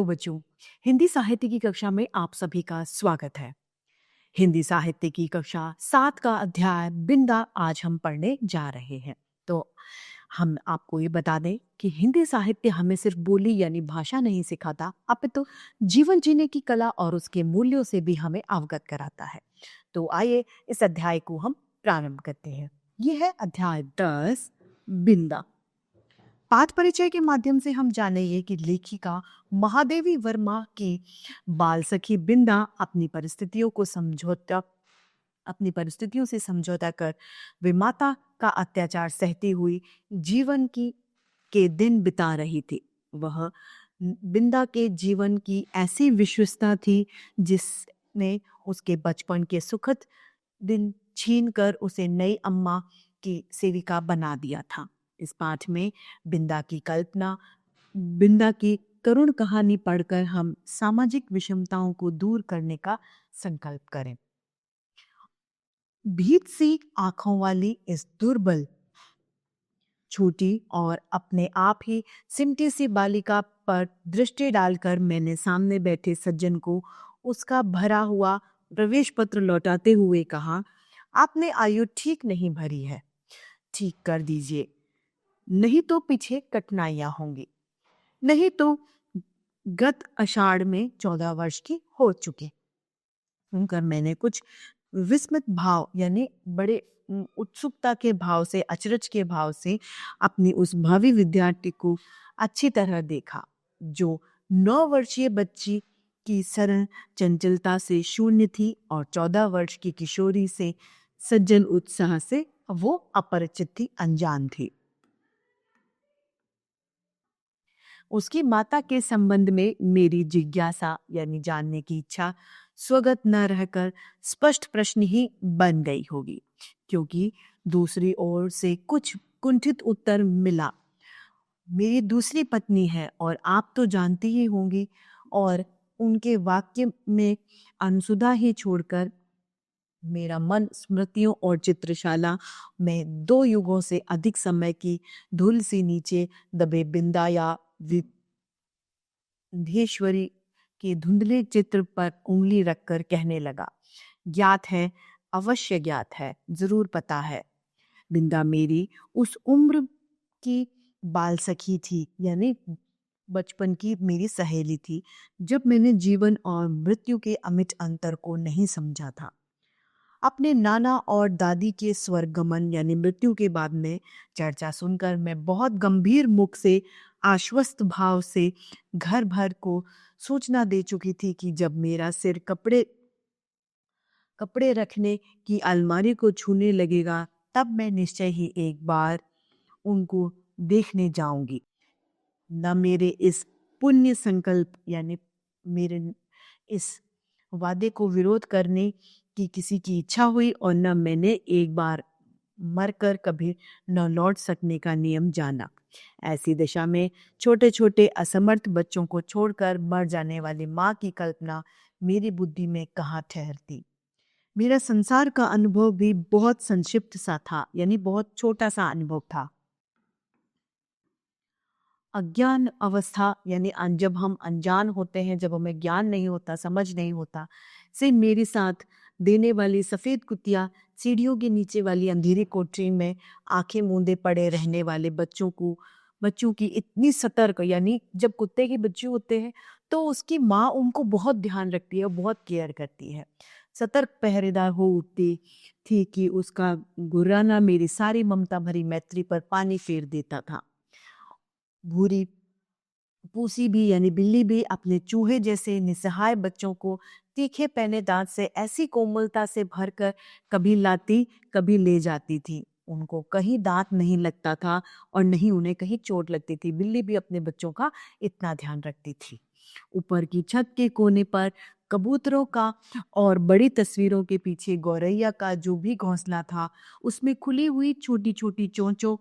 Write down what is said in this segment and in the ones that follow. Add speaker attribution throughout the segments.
Speaker 1: बच्चों, हिंदी साहित्य की कक्षा में आप सभी का स्वागत है। हिंदी साहित्य की कक्षा 7 का अध्याय बिंदा आज हम पढ़ने जा रहे हैं। तो हम आपको ये बता दें कि हिंदी साहित्य हमें सिर्फ बोली यानी भाषा नहीं सिखाता, अपितु जीवन जीने की कला और उसके मूल्यों से भी हमें अवगत कराता है। तो आइए इस अध्याय को हम प्रारंभ करते हैं। ये है अध्याय 10 बिंदा। पाठ परिचय के माध्यम से हम जानेंगे कि लेखिका महादेवी वर्मा की बाल सखी बिंदा अपनी परिस्थितियों से समझौता कर वे माता का अत्याचार सहती हुई जीवन की के दिन बिता रही थी। वह बिंदा के जीवन की ऐसी विश्वसता थी जिसने उसके बचपन के सुखद दिन छीन कर उसे नई अम्मा की सेविका बना दिया था। इस पाठ में बिंदा की करुण कहानी पढ़कर हम सामाजिक विषमताओं को दूर करने का संकल्प करें। भीत सी आंखों वाली इस दुर्बल, छोटी और अपने आप ही सिमटी सी बालिका पर दृष्टि डालकर मैंने सामने बैठे सज्जन को उसका भरा हुआ प्रवेश पत्र लौटाते हुए कहा, आपने आयु ठीक नहीं भरी है, ठीक कर दीजिए, नहीं तो पीछे कठिनाइयां होंगी। नहीं तो गत आषाढ़ में 14 वर्ष की हो चुकी। सुनकर मैंने कुछ विस्मित भाव यानी बड़े उत्सुकता के भाव से, अचरज के भाव से अपनी उस भावी विद्यार्थी को अच्छी तरह देखा, जो 9 वर्षीय बच्ची की सरल चंचलता से शून्य थी और 14 वर्ष की किशोरी से सज्जन उत्साह से वो अपरिचित थी, अनजान थी। उसकी माता के संबंध में मेरी जिज्ञासा यानी जानने की इच्छा स्वगत न रहकर स्पष्ट प्रश्न ही बन गई होगी, क्योंकि दूसरी ओर से कुछ कुंठित उत्तर मिला। मेरी दूसरी पत्नी है और आप तो जानती ही होंगी, और उनके वाक्य में अनसुधा ही छोड़कर मेरा मन स्मृतियों और चित्रशाला में 2 युगों से अधिक समय की धूल सी नीचे दबे बिंदा या विंध्येश्वरी के धुंधले चित्र पर उंगली रखकर कहने लगा, ज्ञात है, अवश्य ज्ञात है, जरूर पता है। बिंदा मेरी उस उम्र की बाल सखी थी, यानी बचपन की मेरी सहेली थी, जब मैंने जीवन और मृत्यु के अमिट अंतर को नहीं समझा था। अपने नाना और दादी के स्वर्गगमन यानी मृत्यु के बाद में चर्चा सुनकर मैं बहुत गंभीर मुख से, आश्वस्त भाव से घर भर को सूचना दे चुकी थी कि जब मेरा सिर कपड़े रखने की अलमारी को छूने लगेगा, तब मैं निश्चय ही एक बार उनको देखने जाऊंगी। न मेरे इस पुण्य संकल्प यानी मेरे इस वादे को विरोध करने की किसी की इच्छा हुई, और न मैंने एक बार मरकर कभी न लौट सकने का नियम जाना। ऐसी दशा में छोटे छोटे असमर्थ बच्चों को छोड़कर मर जाने वाली माँ की कल्पना मेरी बुद्धि में कहाँ ठहरती। मेरा संसार का अनुभव भी बहुत संक्षिप्त सा था, यानी बहुत छोटा सा अनुभव था। अज्ञान अवस्था यानी जब हम अनजान होते हैं, जब हमें ज्ञान नहीं होता, समझ नहीं होता, से मेरे साथ देने वाली सफ़ेद कुतिया सीढ़ियों के नीचे वाली अंधेरी कोठरी में आंखें मूंदे पड़े रहने वाले बच्चों की इतनी सतर्क, यानी जब कुत्ते के बच्चे होते हैं तो उसकी माँ उनको बहुत ध्यान रखती है और बहुत केयर करती है, सतर्क पहरेदार हो उठती थी कि उसका गुर्राना मेरी सारी ममता भरी मैत्री पर पानी फेर देता था। भूरी पूसी भी यानी बिल्ली भी अपने चूहे जैसे निसहाय बच्चों को तीखे पैने दांत से ऐसी कोमलता से भरकर कभी लाती कभी ले जाती थी। उनको कहीं दांत नहीं लगता था और नहीं उन्हें कहीं चोट लगती थी। बिल्ली भी अपने बच्चों का इतना ध्यान रखती थी। ऊपर की छत के कोने पर कबूतरों का और बड़ी तस्वीरों के पीछे गौरैया का जो भी घोंसला था, उसमें खुली हुई छोटी छोटी चोंचों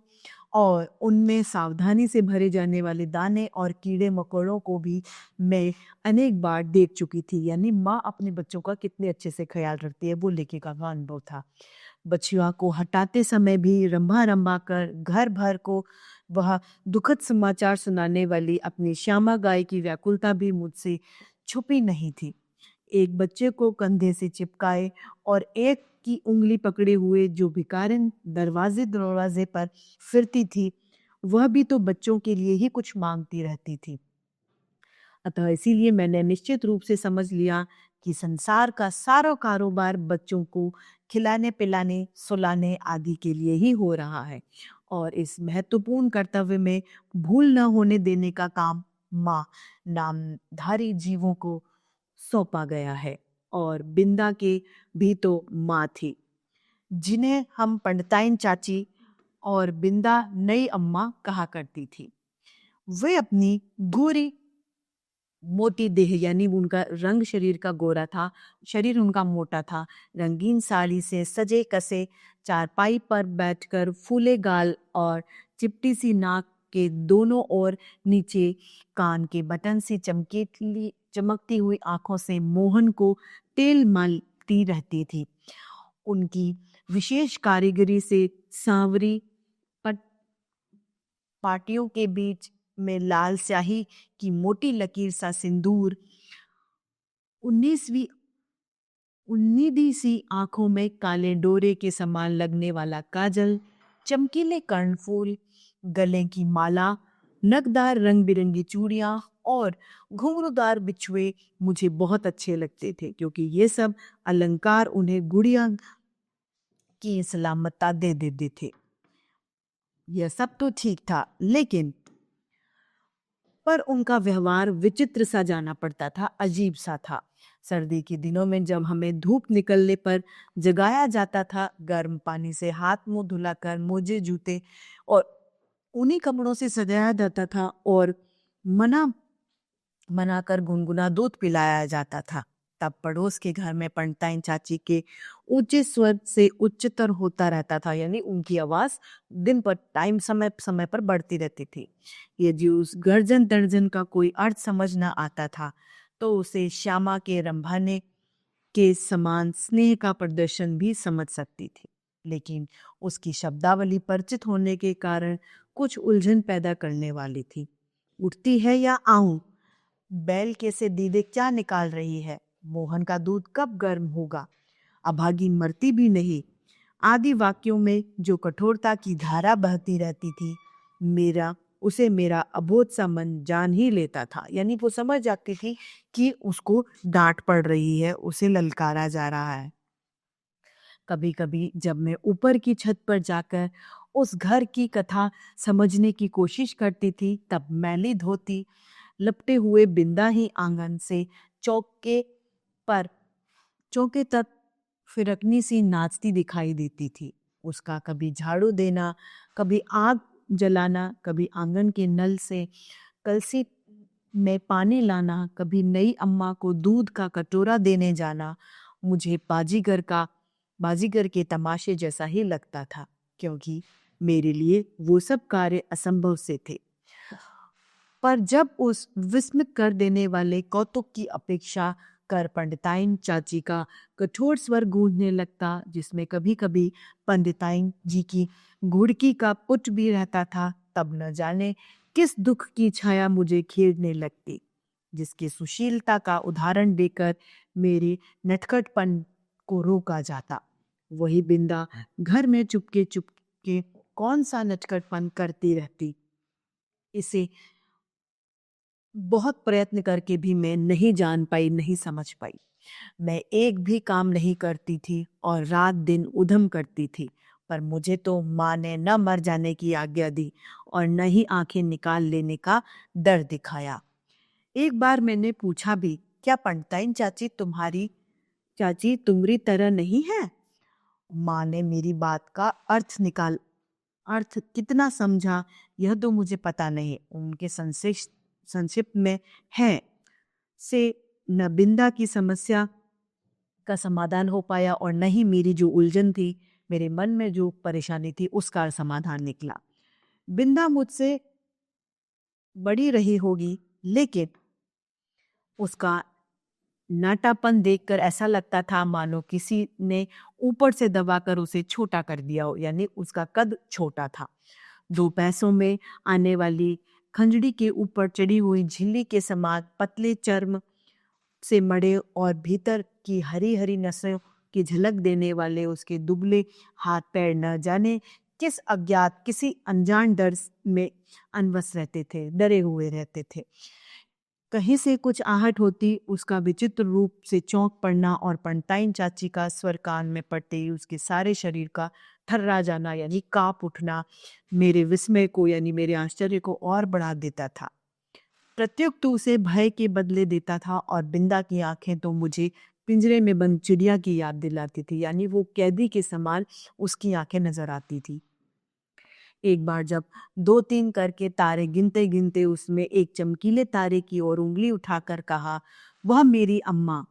Speaker 1: और उनमें सावधानी से भरे जाने वाले दाने और कीड़े मकोड़ों को भी मैं अनेक बार देख चुकी थी। यानी माँ अपने बच्चों का कितने अच्छे से ख्याल रखती है, वो लेखिका का अनुभव था। बछुआ को हटाते समय भी रंभा रंभा कर घर भर को वह दुखद समाचार सुनाने वाली अपनी श्यामा गाय की व्याकुलता भी मुझसे छुपी नहीं थी। एक बच्चे को कंधे से चिपकाए और एक की उंगली पकड़े हुए जो भिखारिन दरवाजे दरवाजे पर फिरती थी, वह भी तो बच्चों के लिए ही कुछ मांगती रहती थी। अतः इसीलिए मैंने निश्चित रूप से समझ लिया कि संसार का सारा कारोबार बच्चों को खिलाने पिलाने सुलाने आदि के लिए ही हो रहा है और इस महत्वपूर्ण कर्तव्य में भूल न होने देने का काम माँ नामधारी जीवों को सौंपा गया है। और बिंदा के भी तो माँ थी, जिन्हें हम पंडिताइन चाची और बिंदा नई अम्मा कहा करती थी। वे अपनी गोरी मोटी देह यानी उनका रंग शरीर का गोरा था, शरीर उनका मोटा था, रंगीन साड़ी से सजे कसे चारपाई पर बैठकर फूले गाल और चिपटी सी नाक के दोनों ओर नीचे कान के बटन से चमकती हुई आंखों से मोहन को तेल मलती रहती थी। उनकी विशेष कारीगरी से सांवरी पट पाटियों के बीच में लाल स्याही की मोटी लकीर सा सिंदूर, 19वीं सी आंखों में काले डोरे के समान लगने वाला काजल, चमकीले कर्णफूल, गले की माला, नगदार रंग बिरंगी चूड़ियां और घुंघरूदार बिछुए मुझे बहुत अच्छे लगते थे, क्योंकि ये सब अलंकार उन्हें गुड़िया की सलामता दे देते थे। यह सब तो ठीक था, लेकिन पर उनका व्यवहार विचित्र सा जाना पड़ता था, अजीब सा था। सर्दी के दिनों में जब हमें धूप निकलने पर जगाया जाता था, गर्म पानी से हाथ मुंह धुलाकर मोजे जूते और उन्हीं कपड़ों से सजाया जाता था और मना कर गुनगुना दूध पिलाया जाता था, तब पड़ोस के घर में पंडिताइन चाची के ऊंचे स्वर से उच्चतर होता रहता था, यानी उनकी आवाज दिन पर टाइम समय समय पर बढ़ती रहती थी। यदि उस गर्जन तर्जन का कोई अर्थ समझ न आता था तो उसे श्यामा के रंभाने के समान स्नेह का प्रदर्शन भी समझ सकती थी, लेकिन उसकी शब्दावली परिचित होने के कारण कुछ उलझन पैदा करने वाली थी। उठती है या आऊं? बैल के से दीदे क्या निकाल रही है? मोहन का दूध कब गर्म होगा? अभागी मरती भी नहीं। आदि वाक्यों में जो कठोरता की धारा बहती रहती थी, मेरा अबोध सा मन जान ही लेता था, यानी वो समझ जाती थी कि उसको डांट पड़ रही है, उसे ललकारा जा रहा है। कभी कभी जब मैं ऊपर की छत पर जाकर उस घर की कथा समझने की कोशिश करती थी, तब मैली धोती लपटे हुए बिंदा ही आंगन से चौके तक फिरकनी सी नाचती दिखाई देती थी। उसका कभी झाड़ू देना, कभी आग जलाना, कभी आंगन के नल से कलसी में पानी लाना, कभी नई अम्मा को दूध का कटोरा देने जाना मुझे बाजीगर के तमाशे जैसा ही लगता था, क्योंकि मेरे लिए वो सब कार्य असंभव से थे। पर जब उस विस्मित कर देने वाले कौतुक की अपेक्षा कर पंडिताइन चाची का कठोर स्वर गूंजने लगता, जिसमें कभी कभी पंडिताइन जी की घुड़की का पुट भी रहता था, तब न जाने किस दुख की छाया मुझे घेरने लगती, जिसकी सुशीलता का उदाहरण देकर मेरे नटखटपन को रोका जाता। वही बिंदा घर में चुपके चुपके कौन सा नटखटपन करती रहती, इसे बहुत प्रयत्न करके भी मैं नहीं जान पाई, नहीं समझ पाई। मैं एक भी काम नहीं करती थी और रात दिन उधम करती थी, पर मुझे तो माँ ने न मर जाने की आज्ञा दी और न ही आंखें निकाल लेने का डर दिखाया। एक बार मैंने पूछा भी, क्या पंडिताइन चाची तुम्हारी तरह नहीं है? माँ ने मेरी बात का अर्थ कितना समझा यह तो मुझे पता नहीं। उनके संक्षिप्त में है से न बिंदा की समस्या का समाधान हो पाया और न ही मेरी जो उलझन थी, मेरे मन में जो परेशानी थी, उसका समाधान निकला। बिंदा मुझसे बड़ी रही होगी, लेकिन उसका नाटापन देखकर ऐसा लगता था मानो किसी ने ऊपर से दबाकर उसे छोटा कर दिया हो, यानी उसका कद छोटा था। 2 पैसों में आने वाली खंजड़ी के ऊपर चढ़ी हुई झिल्ली के समान पतले चर्म से मड़े और भीतर की हरी-हरी नसों की झलक देने वाले उसके दुबले हाथ-पैर न जाने किस अज्ञात, किसी अनजान डर में अनवस रहते थे, डरे हुए रहते थे। कहीं से कुछ आहट होती, उसका विचित्र रूप से चौंक पड़ना और पंटाइन चाची का स्वर कान में पड़ते ही उसके सारे शरीर का थर्रा जाना यानी काँप उठना मेरे विस्मय को यानी मेरे आश्चर्य को और बढ़ा देता था। प्रत्युक्त उसे भय के बदले देता था और बिंदा की आंखें तो मुझे पिंजरे में बंद चिड़िया की याद दिलाती थी, यानी वो कैदी के समान उसकी आंखें नजर आती थी। एक बार जब 2-3 करके तारे गिनते गिनते उसमें एक चमकीले तारे की ओर उंगली उठाकर कहा, वह मेरी अम्मा,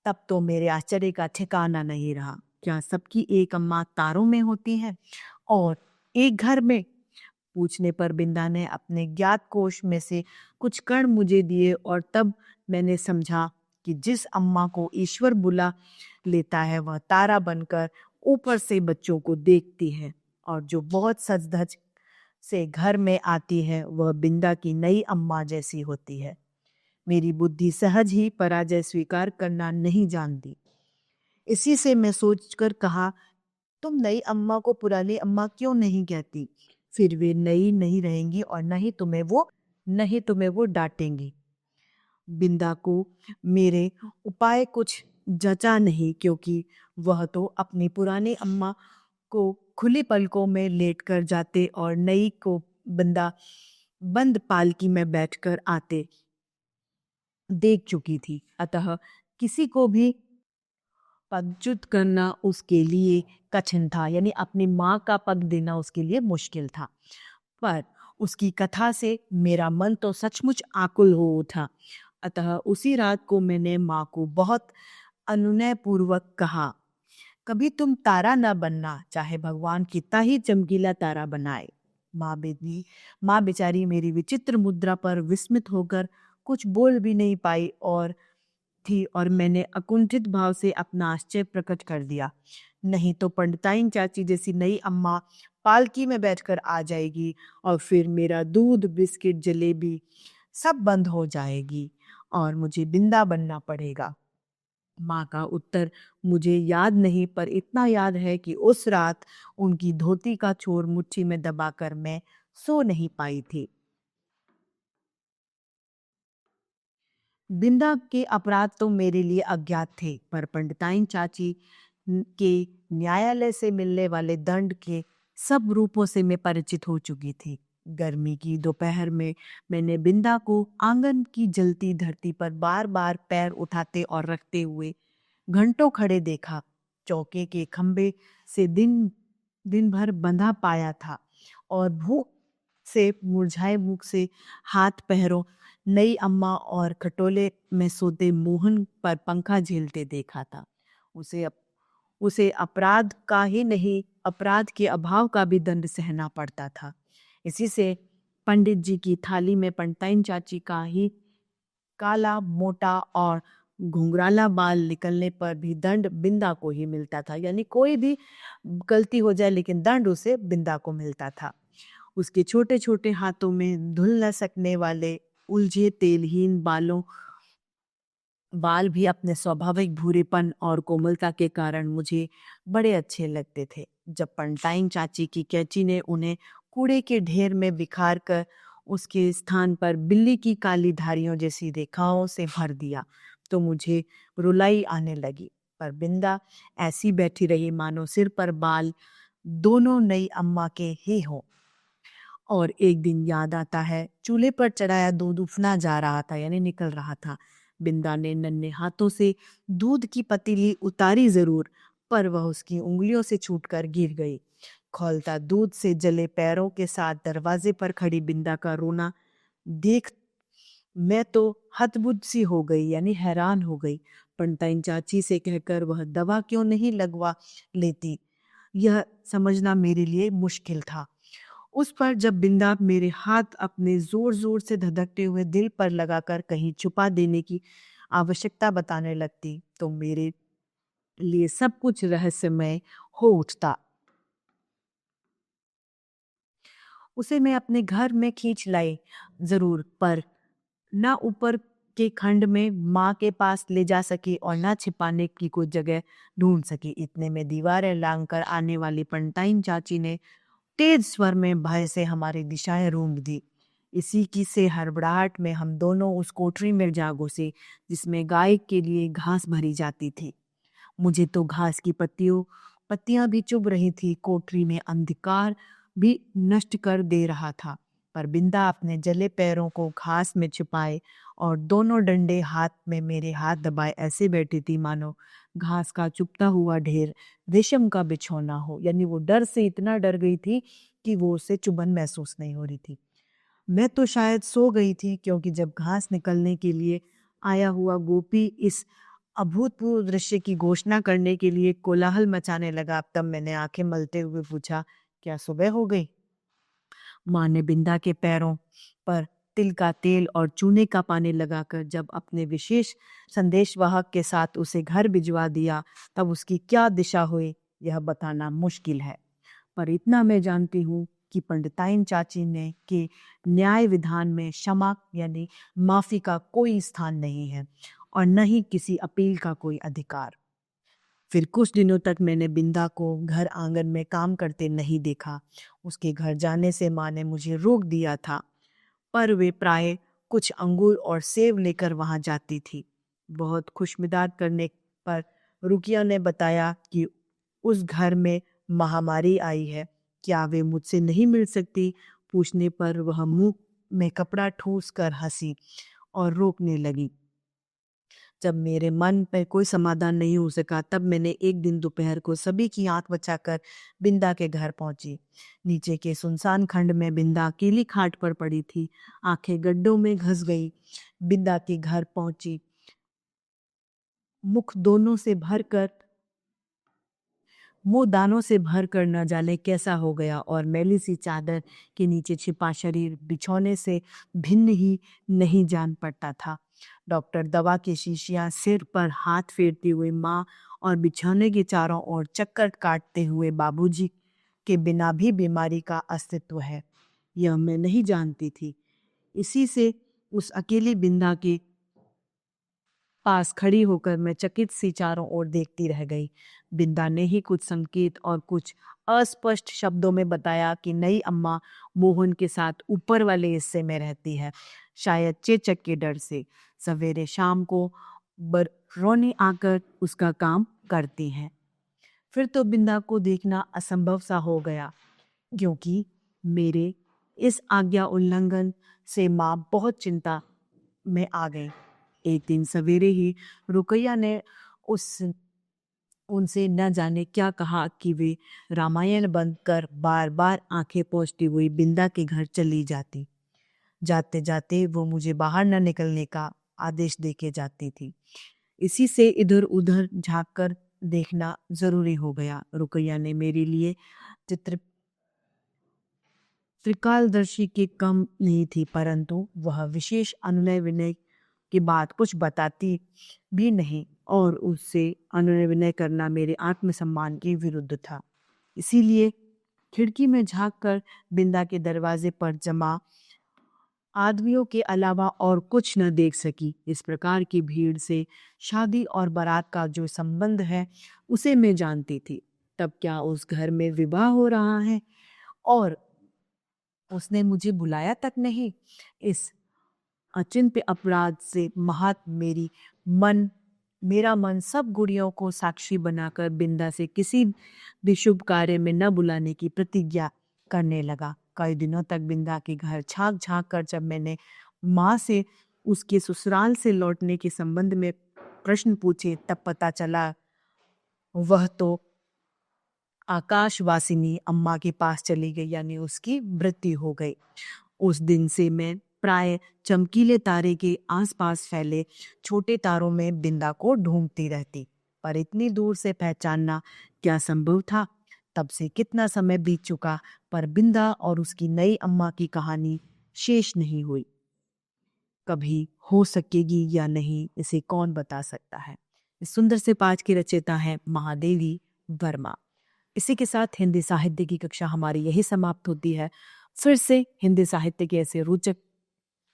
Speaker 1: तब तो मेरे आश्चर्य का ठिकाना नहीं रहा। क्या सबकी एक अम्मा तारों में होती है और एक घर में? पूछने पर बिंदा ने अपने ज्ञात कोष में से कुछ कण मुझे दिए और तब मैंने समझा कि जिस अम्मा को ईश्वर बुला लेता है वह तारा बनकर ऊपर से बच्चों को देखती है, और जो बहुत सज धज से घर में आती है वह बिंदा की नई अम्मा जैसी होती है। मेरी बुद्धि सहज ही पराजय स्वीकार करना नहीं जानती। इसी से मैं सोचकर कहा, तुम नई अम्मा को पुरानी अम्मा क्यों नहीं कहती? फिर वे नई नहीं रहेंगी और नहीं तुम्हें वो डांटेंगी। बिंदा को मेरे उपाय कुछ जचा नहीं, क्योंकि वह तो अपनी पुरानी अम्मा को खुली पलकों में लेटकर जाते और नई को बिंदा बंद पालकी में बैठकर आते देख चुकी थी। अतः किसी को भी पदच्युत करना उसके लिए कठिन था, यानी अपनी माँ का पद देना उसके लिए मुश्किल था। पर उसकी कथा से मेरा मन तो सचमुच आकुल हो उठा। अतः उसी रात को मैंने माँ को बहुत अनुनय पूर्वक कहा, कभी तुम तारा न बनना, चाहे भगवान कितना ही चमकीला तारा बनाए। माँ बेचारी मेरी विचित्र मुद्रा पर विस्मित होकर कुछ बोल भी नहीं पाई और मैंने अकुंठित भाव से अपना आश्चर्य प्रकट कर दिया। नहीं तो पंडिताइन चाची जैसी नई अम्मा पालकी में बैठकर आ जाएगी और फिर मेरा दूध, बिस्किट, जलेबी सब बंद हो जाएगी और मुझे बिंदा बनना पड़ेगा। माँ का उत्तर मुझे याद नहीं, पर इतना याद है कि उस रात उनकी धोती का छोर मुट्ठी में दबाकर मैं सो नहीं पाई थी। बिंदा के अपराध तो मेरे लिए अज्ञात थे, पर पंडिताइन चाची के न्यायालय से मिलने वाले दंड के सब रूपों से मैं परिचित हो चुकी थी। गर्मी की दोपहर में मैंने बिंदा को आंगन की जलती धरती पर बार बार पैर उठाते और रखते हुए घंटों खड़े देखा। चौके के खंबे से दिन भर बंधा पाया था और भूख से मुरझाए मुख से हाथ पैरों नई अम्मा और खटोले में सोते मोहन पर पंखा झेलते देखा था। उसे अपराध का ही नहीं, अपराध के अभाव का भी दंड सहना पड़ता था। इसी से पंडित जी की थाली में पंडिताइन चाची का ही काला, मोटा और घुंघराला बाल निकलने पर भी दंड बिंदा को ही मिलता था, यानी कोई भी गलती हो जाए लेकिन दंड उसे बिंदा को मिलता था। उसके छोटे छोटे हाथों में धुल न सकने वाले उलझे तेलहीन बाल भी अपने स्वाभाविक भूरेपन और कोमलता के कारण मुझे बड़े अच्छे लगते थे। जब पंटाइन चाची की कैंची ने उन्हें कूड़े के ढेर में बिखार कर उसके स्थान पर बिल्ली की काली धारियों जैसी रेखाओं से भर दिया तो मुझे रुलाई आने लगी। पर बिंदा ऐसी बैठी रही मानो सिर पर बाल दोनों नई अम्मा के ही हों। और एक दिन याद आता है, चूल्हे पर चढ़ाया दूध उफना जा रहा था, यानी निकल रहा था। बिंदा ने नन्हे हाथों से दूध की पतीली उतारी जरूर, पर वह उसकी उंगलियों से छूटकर गिर गई। खौलता दूध से जले पैरों के साथ दरवाजे पर खड़ी बिंदा का रोना देख मैं तो हतबुद्ध सी हो गई, यानी हैरान हो गई। पंडिताइन चाची से कहकर वह दवा क्यों नहीं लगवा लेती, यह समझना मेरे लिए मुश्किल था। उस पर जब बिंदा मेरे हाथ अपने जोर जोर से धधकते हुए दिल पर लगाकर कहीं छुपा देने की आवश्यकता बताने लगती तो मेरे लिए सब कुछ रहस्यमय हो उठता। उसे मैं अपने घर में खींच लाई जरूर, पर ना ऊपर के खंड में माँ के पास ले जा सकी और ना छिपाने की कोई जगह ढूंढ सकी। इतने में दीवारें लांग कर आने वाली पंटाइन चाची ने तेज स्वर में भय से हमारी दिशाएं रूंध दी। इसी की से हड़बड़ाहट में हम दोनों उस कोठरी में जा घुसे जिसमें गाय के लिए घास भरी जाती थी। मुझे तो घास की पत्तियां भी चुभ रही थी। कोठरी में अंधकार भी नष्ट कर दे रहा था, पर बिंदा अपने जले पैरों को घास में छिपाए और दोनों डंडे हाथ में मेरे हाथ दबाए ऐसे बैठी थी मानो घास का चुभता हुआ ढेर रेशम का बिछौना हो। यानी वो डर से इतना डर गई थी कि वो उसे चुभन महसूस नहीं हो रही थी। मैं तो शायद सो गई थी, क्योंकि जब घास निकलने के लिए आया हुआ गोपी इस अभूतपूर्व दृश्य की घोषणा करने के लिए कोलाहल मचाने लगा, तब मैंने आंखें मलते हुए पूछा, क्या सुबह हो गई? माँ ने बिंदा के पैरों पर तिल का तेल और चूने का पानी लगाकर जब अपने विशेष संदेशवाहक के साथ उसे घर भिजवा दिया, तब उसकी क्या दिशा हुई यह बताना मुश्किल है। पर इतना मैं जानती हूँ कि पंडिताइन चाची ने के न्याय विधान में क्षमा यानी माफी का कोई स्थान नहीं है और न ही किसी अपील का कोई अधिकार। फिर कुछ दिनों तक मैंने बिंदा को घर आंगन में काम करते नहीं देखा। उसके घर जाने से माँ ने मुझे रोक दिया था, पर वे प्राय कुछ अंगूर और सेब लेकर वहां जाती थी। बहुत खुशमिजाज करने पर रुकिया ने बताया कि उस घर में महामारी आई है, क्या वे मुझसे नहीं मिल सकती? पूछने पर वह मुंह में कपड़ा ठूस कर हंसी और रोकने लगी। जब मेरे मन पर कोई समाधान नहीं हो सका, तब मैंने एक दिन दोपहर को सभी की आंख बचाकर बिंदा के घर पहुंची। नीचे के सुनसान खंड में बिंदा अकेली खाट पर पड़ी थी, आंखें गड्ढों में घस गई। बिंदा के घर पहुंची, मुख दोनों से भरकर मुंह दानों से भर कर न जाने कैसा हो गया और मैली सी चादर के नीचे छिपा शरीर बिछौने से भिन्न ही नहीं जान पड़ता था। डॉक्टर दवा की शीशियां सिर पर हाथ फेरती हुई माँ और बिछौने के चारों ओर चक्कर काटते हुए बाबूजी के बिना भी बीमारी का अस्तित्व है, यह मैं नहीं जानती थी। इसी से उस अकेली बिंदा के पास खड़ी होकर मैं चकित सी चारों ओर देखती रह गई। बिंदा ने ही कुछ संकेत और कुछ अस्पष्ट शब्दों में बताया कि नई अम्मा मोहन के साथ ऊपर वाले हिस्से में रहती है, शायद चेचक के डर से। सवेरे शाम को बरौनी आकर उसका काम करती हैं। फिर तो बिंदा को देखना असंभव सा हो गया, क्योंकि मेरे इस आज्ञा उल्लंघन से माँ बहुत चिंता में आ गई। एक दिन सवेरे ही रुकैया ने उस उनसे न जाने क्या कहा कि वे रामायण बंद कर बार बार आंखें पोंछती हुई बिंदा के घर चली जाती। जाते जाते वो मुझे बाहर न निकलने का आदेश देके जाती थी। इसी से इधर उधर झांक कर देखना जरूरी हो गया। रुकैया ने मेरे लिए चित्र त्रिकालदर्शी के कम नहीं थी, परंतु वह विशेष अनुनय विनय की बात कुछ बताती भी नहीं और उससे अनुनय विनय करना मेरे आत्मसम्मान के विरुद्ध था। इसीलिए खिड़की में झांक कर बिंदा के दरवाजे पर जमा आदमियों के अलावा और कुछ न देख सकी। इस प्रकार की भीड़ से शादी और बारात का जो संबंध है उसे मैं जानती थी। तब क्या उस घर में विवाह हो रहा है और उसने मुझे बुलाया तक नहीं? इस अचिंत्य अपराध से महत मेरा मन सब गुड़ियों को साक्षी बनाकर बिंदा से किसी भी शुभ कार्य में न बुलाने की प्रतिज्ञा करने लगा। कई दिनों तक बिंदा के घर झांक झांक कर जब मैंने माँ से उसके ससुराल से लौटने के संबंध में प्रश्न पूछे, तब पता चला वह तो आकाशवासिनी अम्मा के पास चली गई, यानी उसकी मृत्यु हो गई। उस दिन से मैं प्राय चमकीले तारे के आसपास फैले छोटे तारों में बिंदा को ढूंढती रहती, पर इतनी दूर से पहचानना क्या संभव था? तब से कितना समय बीत चुका, पर बिंदा और उसकी नई अम्मा की कहानी शेष नहीं हुई। कभी हो सकेगी या नहीं, इसे कौन बता सकता है। इस सुंदर से पाठ की रचयिता है महादेवी वर्मा। इसी के साथ हिंदी साहित्य की कक्षा हमारी यही समाप्त होती है। फिर से हिंदी साहित्य के ऐसे रोचक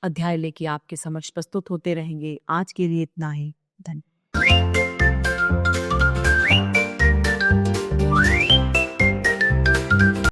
Speaker 1: अध्याय लेके आपके समक्ष प्रस्तुत होते रहेंगे। आज के लिए इतना ही। धन्यवाद।